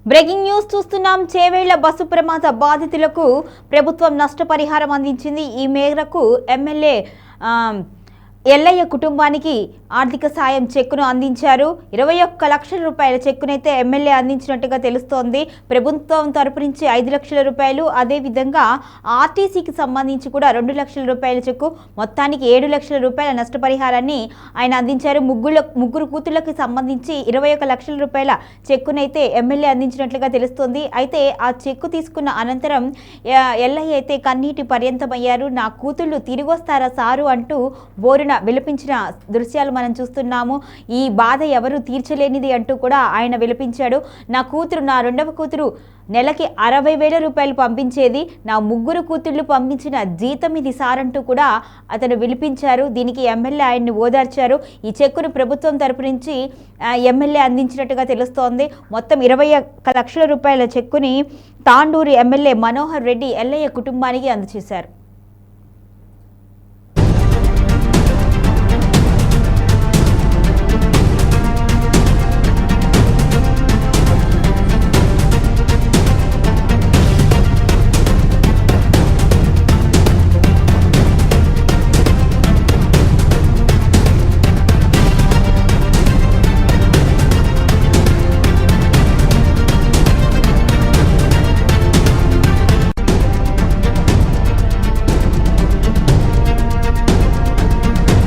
Breaking news చూస్తున్నాం. Chevella bus ప్రమాద బాధితులకు ప్రభుత్వం నష్టపరిహారం అందించింది. ఈ మేరకు ఎమ్మెల్యే ఎల్లయ్య కుటుంబానికి ఆర్థిక సాయం చెక్కును అందించారు. 21 లక్షల రూపాయల చెక్కునైతే ఎమ్మెల్యే అందించినట్టుగా తెలుస్తోంది. ప్రభుత్వం తరపు నుంచి 5 లక్షల రూపాయలు, అదేవిధంగా ఆర్టీసీకి సంబంధించి కూడా 2 లక్షల రూపాయల చెక్కు, మొత్తానికి 7 లక్షల రూపాయల నష్టపరిహారాన్ని ఆయన అందించారు. ముగ్గురు కూతుళ్లకు సంబంధించి 21 లక్షల రూపాయల చెక్కునైతే ఎమ్మెల్యే అందించినట్లుగా తెలుస్తోంది. అయితే ఆ చెక్కు తీసుకున్న అనంతరం ఎల్లయ్య అయితే కన్నీటి పర్యంతమయ్యారు. నా కూతుళ్లు తిరిగొస్తారా సారు అంటూ బోరున విలపించిన దృశ్యాలు మనం చూస్తున్నాము. ఈ బాధ ఎవరు తీర్చలేనిది అంటూ కూడా ఆయన విలపించాడు. నా రెండవ కూతురు నెలకి 60,000 రూపాయలు పంపించేది, నా ముగ్గురు కూతుళ్ళు పంపించిన జీతం ఇది సారంటూ కూడా అతను విలిపించారు. దీనికి ఎమ్మెల్యే ఆయన్ని ఓదార్చారు. ఈ చెక్కును ప్రభుత్వం తరపు నుంచి ఎమ్మెల్యే అందించినట్టుగా తెలుస్తోంది. మొత్తం 21 లక్షల రూపాయల చెక్కుని తాండూరు ఎమ్మెల్యే మనోహర్ రెడ్డి ఎల్లయ్య కుటుంబానికి అందజేశారు.